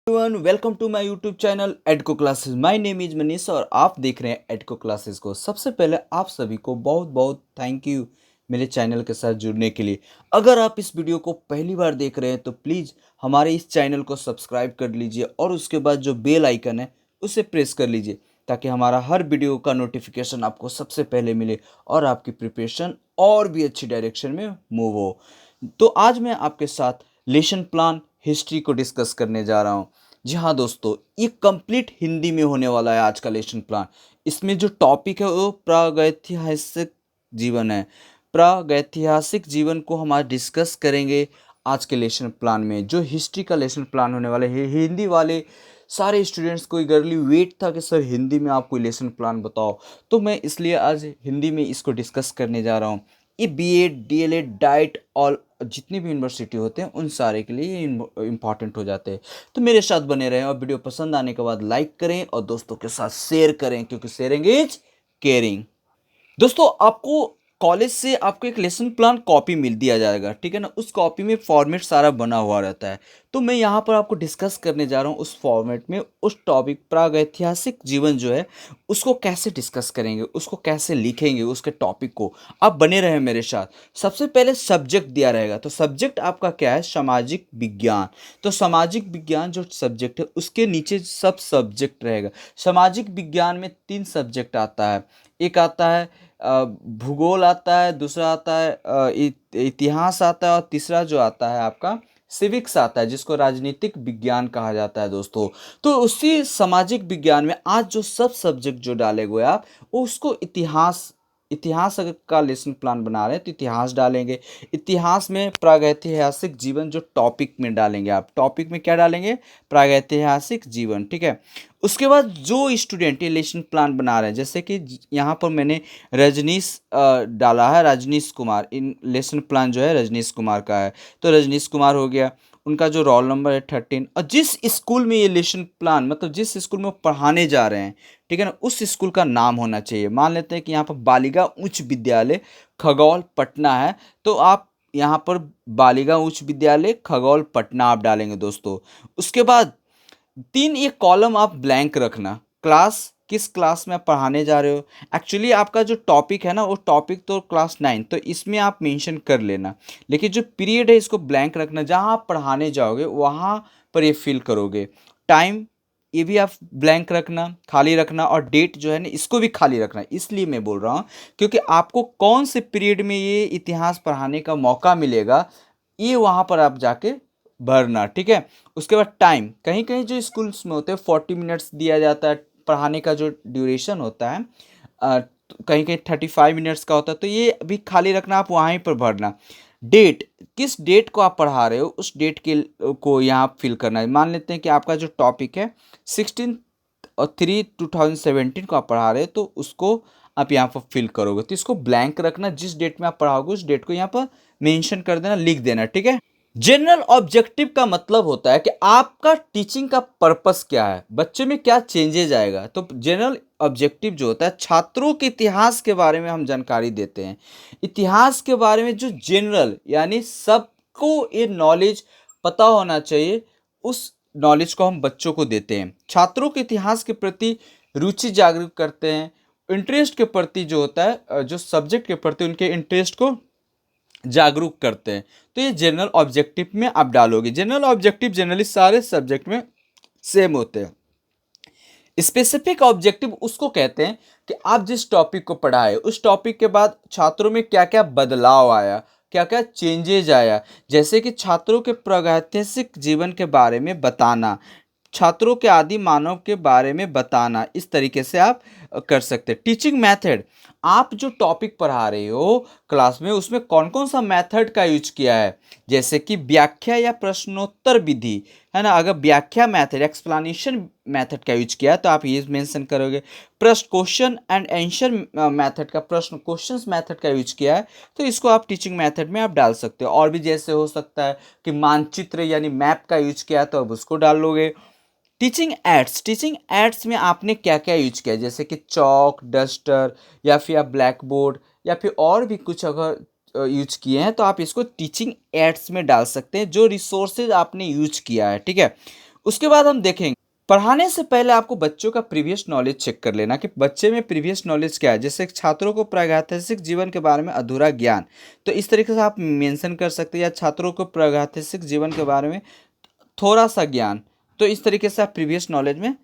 Everyone, welcome to my YouTube channel Edco classes. My name is Manish और आप देख रहे हैं एडको क्लासेस को। सबसे पहले आप सभी को बहुत बहुत थैंक यू मेरे चैनल के साथ जुड़ने के लिए। अगर आप इस वीडियो को पहली बार देख रहे हैं तो प्लीज़ हमारे इस चैनल को सब्सक्राइब कर लीजिए और उसके बाद जो बेल आइकन है उसे प्रेस कर लीजिए ताकि हमारा हर वीडियो का नोटिफिकेशन आपको सबसे पहले मिले और आपकी प्रिपरेशन और भी अच्छी डायरेक्शन में मूव हो। तो आज मैं आपके साथ लेसन प्लान हिस्ट्री को डिस्कस करने जा रहा हूँ। जी हाँ दोस्तों, ये कंप्लीट हिंदी में होने वाला है आज का लेसन प्लान। इसमें जो टॉपिक है वो प्रागैतिहासिक जीवन है। प्रागैतिहासिक जीवन को हम आज डिस्कस करेंगे आज के लेसन प्लान में। जो हिस्ट्री का लेसन प्लान होने वाला है, हिंदी वाले सारे स्टूडेंट्स को ईगरली वेट था कि सर हिंदी में आप कोई लेसन प्लान बताओ, तो मैं इसलिए आज हिंदी में इसको डिस्कस करने जा रहा हूँ। ये बीएड, डीएलएड, डाइट और जितनी भी यूनिवर्सिटी होते हैं उन सारे के लिए ये इम्पॉर्टेंट हो जाते हैं। तो मेरे साथ बने रहें और वीडियो पसंद आने के बाद लाइक करें और दोस्तों के साथ शेयर करें, क्योंकि शेयरिंग इज केयरिंग। दोस्तों, आपको कॉलेज से आपको एक लेसन प्लान कॉपी मिल दिया जाएगा, ठीक है ना। उस कॉपी में फॉर्मेट सारा बना हुआ रहता है। तो मैं यहाँ पर आपको डिस्कस करने जा रहा हूँ उस फॉर्मेट में उस टॉपिक प्रागैतिहासिक जीवन जो है उसको कैसे डिस्कस करेंगे, उसको कैसे लिखेंगे, उसके टॉपिक को। आप बने रहें मेरे साथ। सबसे पहले सब्जेक्ट दिया रहेगा, तो सब्जेक्ट आपका क्या है? सामाजिक विज्ञान। तो सामाजिक विज्ञान जो सब्जेक्ट है उसके नीचे सब सब्जेक्ट रहेगा। सामाजिक विज्ञान में 3 सब्जेक्ट आता है। एक आता है भूगोल आता है, दूसरा आता है इतिहास आता है और तीसरा जो आता है आपका सिविक्स आता है, जिसको राजनीतिक विज्ञान कहा जाता है दोस्तों। तो उसी सामाजिक विज्ञान में आज जो सब सब्जेक्ट जो डाले हुए आप उसको इतिहास इतिहास अगर का लेसन प्लान बना रहे हैं तो इतिहास डालेंगे। इतिहास में प्रागैतिहासिक जीवन जो टॉपिक में डालेंगे, आप टॉपिक में क्या डालेंगे? प्रागैतिहासिक जीवन, ठीक है। उसके बाद जो स्टूडेंट ये लेसन प्लान बना रहे हैं, जैसे कि यहाँ पर मैंने रजनीश डाला है, रजनीश कुमार। इन लेसन प्लान जो है रजनीश कुमार का है, तो रजनीश कुमार हो गया। उनका जो रोल नंबर है 13, और जिस स्कूल में ये लेसन प्लान मतलब जिस स्कूल में वो पढ़ाने जा रहे हैं, ठीक है ना, उस स्कूल का नाम होना चाहिए। मान लेते हैं कि यहाँ पर बालिका उच्च विद्यालय खगौल पटना है, तो आप यहाँ पर बालिका उच्च विद्यालय खगौल पटना आप डालेंगे दोस्तों। उसके बाद 3 एक कॉलम आप ब्लैंक रखना। क्लास, किस क्लास में आप पढ़ाने जा रहे हो। एक्चुअली आपका जो टॉपिक है ना वो टॉपिक तो क्लास 9, तो इसमें आप मेंशन कर लेना, लेकिन जो पीरियड है इसको ब्लैंक रखना। जहाँ आप पढ़ाने जाओगे वहाँ पर ये फिल करोगे। टाइम ये भी आप ब्लैंक रखना, खाली रखना, और डेट जो है ना इसको भी खाली रखना। इसलिए मैं बोल रहा हूँ क्योंकि आपको कौन से पीरियड में ये इतिहास पढ़ाने का मौका मिलेगा ये वहाँ पर आप जाके भरना, ठीक है। उसके बाद टाइम, कहीं कहीं जो स्कूल्स में होते हैं 40 मिनट्स दिया जाता है पढ़ाने का जो ड्यूरेशन होता है, कहीं कहीं 35 मिनट्स का होता है, तो ये भी खाली रखना, आप वहीं पर भरना। डेट, किस डेट को आप पढ़ा रहे हो उस डेट के को यहाँ फिल करना है। मान लेते हैं कि आपका जो टॉपिक है 16/3/2017 को आप पढ़ा रहे हो, तो उसको आप यहाँ पर फिल करोगे। तो इसको ब्लैंक रखना, जिस डेट में आप पढ़ाओगे उस डेट को यहाँ पर मेंशन कर देना, लिख देना, ठीक है। जनरल ऑब्जेक्टिव का मतलब होता है कि आपका टीचिंग का पर्पस क्या है, बच्चे में क्या चेंजेज आएगा। तो जनरल ऑब्जेक्टिव जो होता है, छात्रों के इतिहास के बारे में हम जानकारी देते हैं। इतिहास के बारे में जो जनरल यानी सबको ये नॉलेज पता होना चाहिए, उस नॉलेज को हम बच्चों को देते हैं। छात्रों के इतिहास के प्रति रुचि जागरूक करते हैं। इंटरेस्ट के प्रति जो होता है, जो सब्जेक्ट के प्रति उनके इंटरेस्ट को जागरूक करते हैं। तो ये जनरल ऑब्जेक्टिव में आप डालोगे। जनरल ऑब्जेक्टिव जनरली सारे सब्जेक्ट में सेम होते हैं। स्पेसिफिक ऑब्जेक्टिव उसको कहते हैं कि आप जिस टॉपिक को पढ़ाए उस टॉपिक के बाद छात्रों में क्या क्या बदलाव आया, क्या क्या चेंजेज आया। जैसे कि छात्रों के प्रागैतिहासिक जीवन के बारे में बताना, छात्रों के आदि मानव के बारे में बताना, इस तरीके से आप कर सकते हैं। टीचिंग मेथड, आप जो टॉपिक पढ़ा रहे हो क्लास में उसमें कौन कौन सा मेथड का यूज किया है, जैसे कि व्याख्या या प्रश्नोत्तर विधि, है ना। अगर व्याख्या मेथड, एक्सप्लेनेशन मेथड का यूज किया है तो आप ये मेंशन करोगे। प्रश्न, क्वेश्चन एंड आंसर मेथड का, प्रश्न क्वेश्चंस मेथड का यूज किया है तो इसको आप टीचिंग मेथड में आप डाल सकते हो। और भी जैसे हो सकता है कि मानचित्र यानी मैप का यूज किया है तो अब उसको डाल लोगे। टीचिंग एड्स, टीचिंग एड्स में आपने क्या क्या यूज किया, जैसे कि चौक, डस्टर, या फिर आप ब्लैक बोर्ड, या फिर और भी कुछ अगर यूज किए हैं तो आप इसको टीचिंग एड्स में डाल सकते हैं, जो रिसोर्सेज आपने यूज किया है, ठीक है। उसके बाद हम देखेंगे, पढ़ाने से पहले आपको बच्चों का प्रीवियस नॉलेज चेक कर लेना कि बच्चे में प्रीवियस नॉलेज क्या है। जैसे छात्रों को प्रागैतिहासिक जीवन के बारे में अधूरा ज्ञान, तो इस तरीके से आप मेंशन कर सकते हैं, या छात्रों को प्रागैतिहासिक जीवन के बारे में थोड़ा सा ज्ञान, तो इस तरीके से आप प्रीवियस नॉलेज में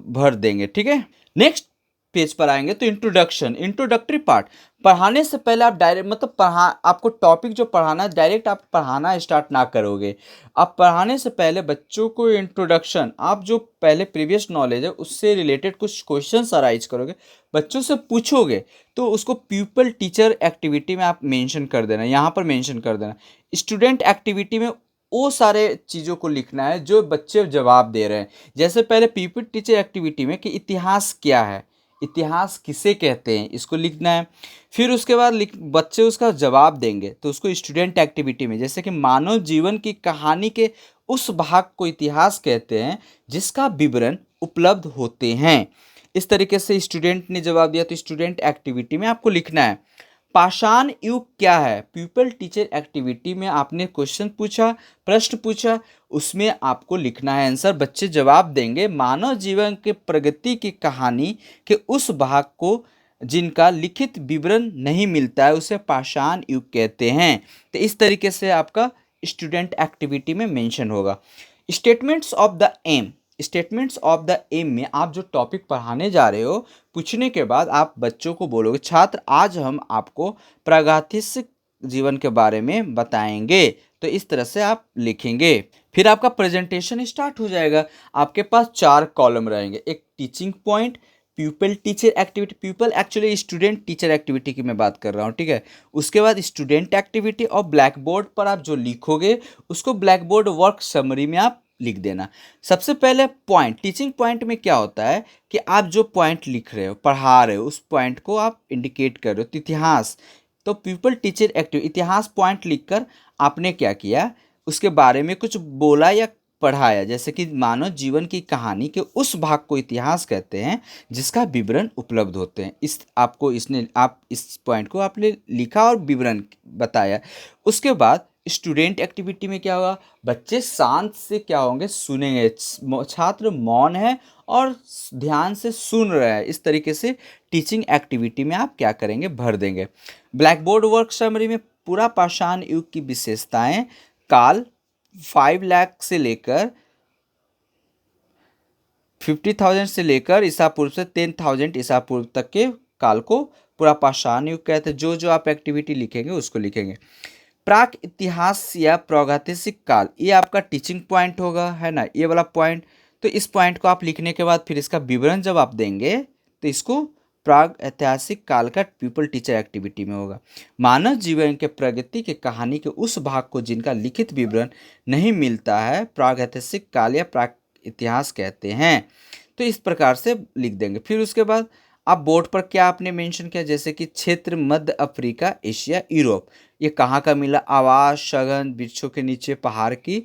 भर देंगे। ठीक है, नेक्स्ट पेज पर आएंगे तो इंट्रोडक्शन, इंट्रोडक्टरी पार्ट। पढ़ाने से पहले आप डायरेक्ट मतलब आपको टॉपिक जो पढ़ाना है डायरेक्ट आप पढ़ाना स्टार्ट ना करोगे। आप पढ़ाने से पहले बच्चों को इंट्रोडक्शन, आप जो पहले प्रीवियस नॉलेज है उससे रिलेटेड कुछ क्वेश्चंस अराइज करोगे, बच्चों से पूछोगे, तो उसको प्यूपल टीचर एक्टिविटी में आप मेंशन कर देना, यहाँ पर मेंशन कर देना। स्टूडेंट एक्टिविटी में वो सारे चीज़ों को लिखना है जो बच्चे जवाब दे रहे हैं। जैसे पहले पीपल टीचर एक्टिविटी में कि इतिहास क्या है, इतिहास किसे कहते हैं, इसको लिखना है। फिर उसके बाद बच्चे उसका जवाब देंगे, तो उसको स्टूडेंट एक्टिविटी में, जैसे कि मानव जीवन की कहानी के उस भाग को इतिहास कहते हैं जिसका विवरण उपलब्ध होते हैं। इस तरीके से स्टूडेंट ने जवाब दिया, तो स्टूडेंट एक्टिविटी में आपको लिखना है। पाषाण युग क्या है, पीपल टीचर एक्टिविटी में आपने क्वेश्चन पूछा, प्रश्न पूछा, उसमें आपको लिखना है आंसर। बच्चे जवाब देंगे, मानव जीवन के प्रगति की कहानी के उस भाग को जिनका लिखित विवरण नहीं मिलता है उसे पाषाण युग कहते हैं। तो इस तरीके से आपका स्टूडेंट एक्टिविटी में मेंशन होगा। Statements of the aim, statements of the aim में आप जो टॉपिक पढ़ाने जा रहे हो, पूछने के बाद आप बच्चों को बोलोगे, छात्र आज हम आपको प्रागैतिहासिक जीवन के बारे में बताएंगे, तो इस तरह से आप लिखेंगे। फिर आपका प्रेजेंटेशन स्टार्ट हो जाएगा। आपके पास 4 कॉलम रहेंगे, एक teaching point, pupil teacher activity, pupil actually student teacher activity की मैं बात कर रहा हूँ, ठीक है। उसके बाद स्टूडेंट एक्टिविटी, और ब्लैक बोर्ड पर आप जो लिखोगे उसको ब्लैक बोर्ड वर्क समरी में आप लिख देना। सबसे पहले पॉइंट, टीचिंग पॉइंट में क्या होता है कि आप जो पॉइंट लिख रहे हो, पढ़ा रहे हो, उस पॉइंट को आप इंडिकेट कर रहे हो। तो इतिहास, तो पीपल टीचर एक्टिव, इतिहास पॉइंट लिखकर आपने क्या किया, उसके बारे में कुछ बोला या पढ़ाया। जैसे कि मानव जीवन की कहानी के उस भाग को इतिहास कहते हैं जिसका विवरण उपलब्ध होते हैं। इस आपको इसने आप इस पॉइंट को आपने लिखा और विवरण बताया। उसके बाद स्टूडेंट एक्टिविटी में क्या होगा, बच्चे शांत से क्या होंगे, सुनेंगे, छात्र मौन है और ध्यान से सुन रहे हैं। इस तरीके से टीचिंग एक्टिविटी में आप क्या करेंगे, भर देंगे। ब्लैक बोर्ड वर्क समरी में पूरा पाषाण युग की विशेषताएं, काल 5 लाख से लेकर 50,000 से लेकर ईसा पूर्व से 10,000 ईसा पूर्व तक के काल को पूरा पाषाण युग कहते हैं। जो जो आप एक्टिविटी लिखेंगे उसको लिखेंगे। प्राक इतिहास या प्रागैतिहासिक काल, ये आपका टीचिंग पॉइंट होगा, है ना, ये वाला पॉइंट। तो इस पॉइंट को आप लिखने के बाद फिर इसका विवरण जब आप देंगे तो इसको प्राग ऐतिहासिक काल का पीपल टीचर एक्टिविटी में होगा। मानव जीवन के प्रगति के कहानी के उस भाग को जिनका लिखित विवरण नहीं मिलता है प्राग ऐतिहासिक काल या प्राग इतिहास कहते हैं। तो इस प्रकार से लिख देंगे। फिर उसके बाद आप बोर्ड पर क्या आपने मेंशन किया, जैसे कि क्षेत्र मध्य अफ्रीका, एशिया, यूरोप, ये कहाँ का मिला, आवास, सघन, वृक्षों के नीचे, पहाड़ की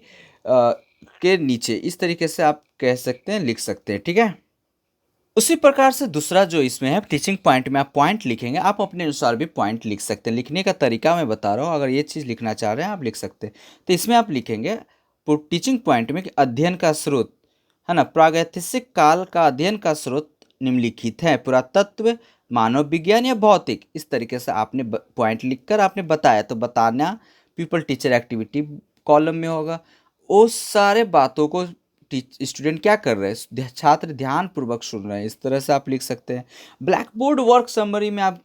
के नीचे, इस तरीके से आप कह सकते हैं, लिख सकते हैं, ठीक है। उसी प्रकार से दूसरा जो इसमें है, टीचिंग पॉइंट में आप पॉइंट लिखेंगे, आप अपने अनुसार भी पॉइंट लिख सकते हैं। लिखने का तरीका मैं बता रहा हूँ, अगर ये चीज़ लिखना चाह रहे हैं आप लिख सकते हैं। तो इसमें आप लिखेंगे टीचिंग पॉइंट में कि अध्ययन का स्रोत, है ना, प्रागैतिहासिक काल का अध्ययन का स्रोत निम्नलिखित है, पुरातत्व, मानव विज्ञान या भौतिक। इस तरीके से आपने पॉइंट लिखकर आपने बताया, तो बताना पीपल टीचर एक्टिविटी कॉलम में होगा। उस सारे बातों को स्टूडेंट क्या कर रहे हैं, छात्र ध्यान पूर्वक सुन रहे हैं, इस तरह से आप लिख सकते हैं। ब्लैक बोर्ड वर्क समरी में आप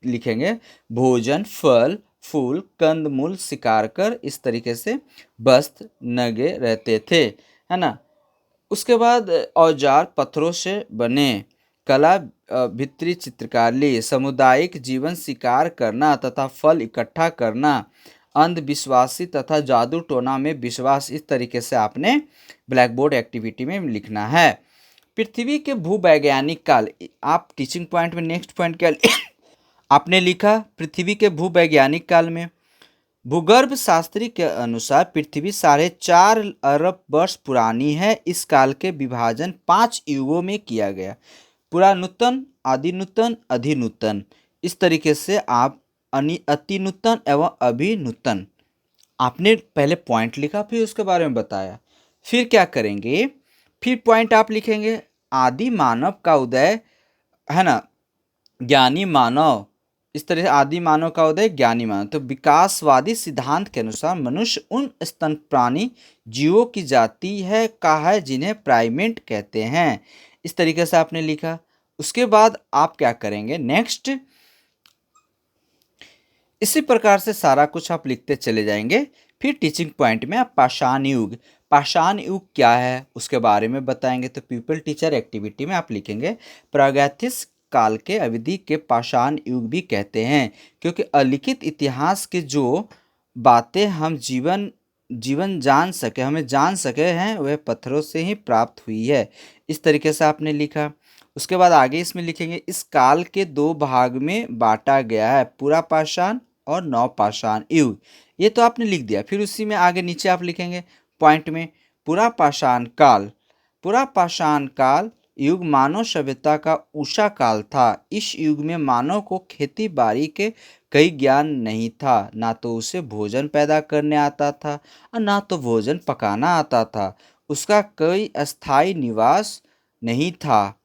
लिखेंगे भोजन, फल, फूल, कंद मूल शिकार कर, इस तरीके से वस्त्र नंगे रहते थे, है ना। उसके बाद औजार पत्थरों से बने, कला, भित्री चित्रकारी, सामुदायिक जीवन शिकार करना तथा फल इकट्ठा करना, अंधविश्वासी तथा जादू टोना में विश्वास। इस तरीके से आपने ब्लैक बोर्ड एक्टिविटी में लिखना है। पृथ्वी के भूवैज्ञानिक काल, आप टीचिंग पॉइंट में नेक्स्ट पॉइंट क्या आपने लिखा, पृथ्वी के भूवैज्ञानिक काल में भूगर्भ शास्त्री के अनुसार पृथ्वी 4.5 अरब वर्ष पुरानी है। इस काल के विभाजन 5 युगों में किया गया, पुरानूतन, आदिनूतन, अधिनूतन। इस तरीके से आप अतिनूतन एवं अभिनूतन, आपने पहले पॉइंट लिखा फिर उसके बारे में बताया। फिर क्या करेंगे, फिर पॉइंट आप लिखेंगे आदि मानव का उदय, है ना, ज्ञानी मानव, इस तरह से आदि मानव का उदय ज्ञानी मानव। तो विकासवादी सिद्धांत के अनुसार मनुष्य उन स्तनपानी जीवों की जाति है का है जिन्हें प्राइमेट कहते हैं। इस तरीके से आपने लिखा। उसके बाद आप क्या करेंगे नेक्स्ट, इसी प्रकार से सारा कुछ आप लिखते चले जाएंगे। फिर टीचिंग पॉइंट में आप पाषाण युग क्या है उसके बारे में बताएंगे। तो पीपल टीचर एक्टिविटी में आप लिखेंगे प्रागैतिहासिक काल के अवधि के पाषाण युग भी कहते हैं, क्योंकि अलिखित इतिहास के जो बातें हम जीवन जान सके हैं वह पत्थरों से ही प्राप्त हुई है। इस तरीके से आपने लिखा। उसके बाद आगे इसमें लिखेंगे इस काल के 2 भाग में बांटा गया है, पूरा पाषाण और नवपाषाण युग। ये तो आपने लिख दिया। फिर उसी में आगे नीचे आप लिखेंगे पॉइंट में पूरा पाषाण काल युग मानव सभ्यता का ऊषा काल था। इस युग में मानव को खेती बाड़ी के कई ज्ञान नहीं था, ना तो उसे भोजन पैदा करने आता था और ना तो भोजन पकाना आता था। उसका कोई अस्थायी निवास नहीं था।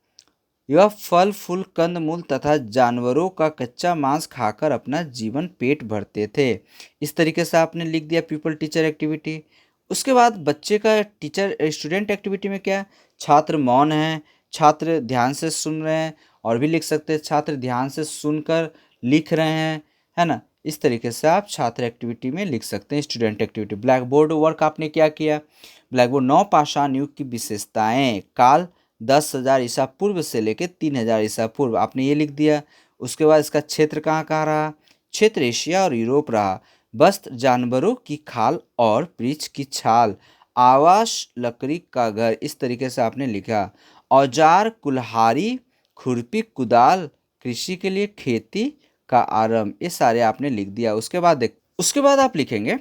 यह फल फूल कंदमूल तथा जानवरों का कच्चा मांस खाकर अपना जीवन पेट भरते थे। इस तरीके से आपने लिख दिया पीपल टीचर एक्टिविटी। उसके बाद बच्चे का टीचर स्टूडेंट एक्टिविटी में क्या, छात्र मौन है, छात्र ध्यान से सुन रहे हैं, और भी लिख सकते हैं छात्र ध्यान से सुनकर लिख रहे हैं, है ना। इस तरीके से आप छात्र एक्टिविटी में लिख सकते हैं student activity. Black board work आपने क्या किया, ब्लैक बोर्ड नवपाषाण युग की विशेषताएं, काल 10,000 ईसा पूर्व से लेकर 3,000 ईसा पूर्व, आपने ये लिख दिया। उसके बाद इसका क्षेत्र कहाँ कहाँ रहा, क्षेत्र एशिया और यूरोप रहा। वस्त्र जानवरों की खाल और वृक्ष की छाल, आवास लकड़ी का घर, इस तरीके से आपने लिखा। औजार कुल्हाड़ी खुरपी कुदाल, कृषि के लिए खेती का आरंभ, ये सारे आपने लिख दिया। उसके बाद आप लिखेंगे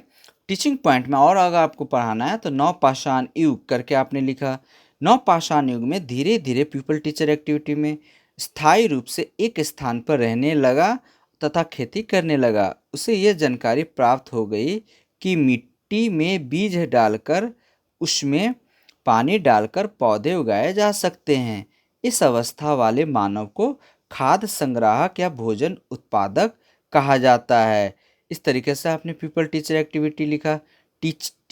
टीचिंग पॉइंट में, और अगर आपको पढ़ाना है तो नवपाषाण युग करके आपने लिखा। नवपाषाण युग में धीरे धीरे पीपल टीचर एक्टिविटी में स्थायी रूप से एक स्थान पर रहने लगा तथा खेती करने लगा। उसे यह जानकारी प्राप्त हो गई कि मिट्टी में बीज डालकर उसमें पानी डालकर पौधे उगाए जा सकते हैं। इस अवस्था वाले मानव को खाद्य संग्राहक या भोजन उत्पादक कहा जाता है। इस तरीके से आपने पीपल टीचर एक्टिविटी लिखा।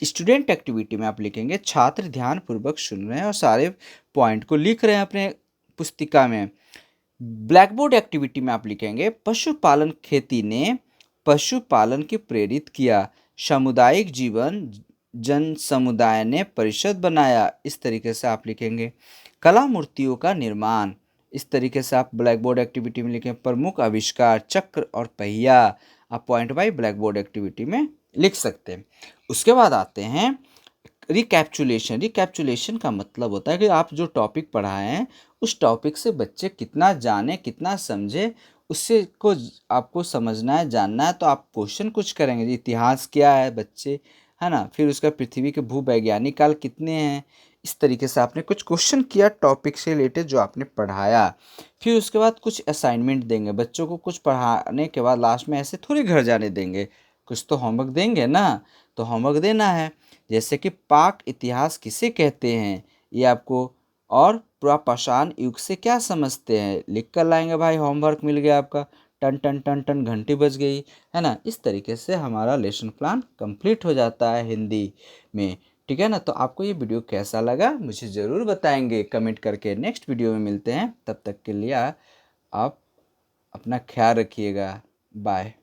स्टूडेंट एक्टिविटी में आप लिखेंगे छात्र ध्यान पूर्वक सुन रहे हैं और सारे पॉइंट को लिख रहे हैं अपने पुस्तिका में। ब्लैक बोर्ड एक्टिविटी में आप लिखेंगे पशुपालन खेती ने पशुपालन की प्रेरित किया। सामुदायिक जीवन जन समुदाय ने परिषद बनाया। इस तरीके से आप लिखेंगे कला मूर्तियों का निर्माण। इस तरीके से आप ब्लैक बोर्ड एक्टिविटी में लिखें प्रमुख आविष्कार चक्र और पहिया। आप point by black board activity में लिख सकते हैं। उसके बाद आते हैं रिकैप्चुलेशन का मतलब होता है कि आप जो टॉपिक पढ़ाए हैं उस टॉपिक से बच्चे कितना जाने कितना समझे, उससे को आपको समझना है जानना है। तो आप क्वेश्चन कुछ करेंगे, इतिहास क्या है बच्चे, है ना, फिर उसका पृथ्वी के भूवैज्ञानिक काल कितने हैं। इस तरीके से आपने कुछ क्वेश्चन किया टॉपिक से रिलेटेड जो आपने पढ़ाया। फिर उसके बाद कुछ असाइनमेंट देंगे बच्चों को। कुछ पढ़ाने के बाद लास्ट में ऐसे थोड़ी घर जाने देंगे, कुछ तो होमवर्क देंगे ना, तो होमवर्क देना है। जैसे कि पाक इतिहास किसे कहते हैं ये आपको, और पुरापाषाण युग से क्या समझते हैं लिख कर लाएंगे। भाई होमवर्क मिल गया आपका, टन टन टन टन घंटी बज गई, है ना। इस तरीके से हमारा लेसन प्लान कंप्लीट हो जाता है हिंदी में। ठीक है ना। तो आपको ये वीडियो कैसा लगा मुझे ज़रूर बताएंगे कमेंट करके। नेक्स्ट वीडियो में मिलते हैं, तब तक के लिए आप अपना ख्याल रखिएगा। बाय।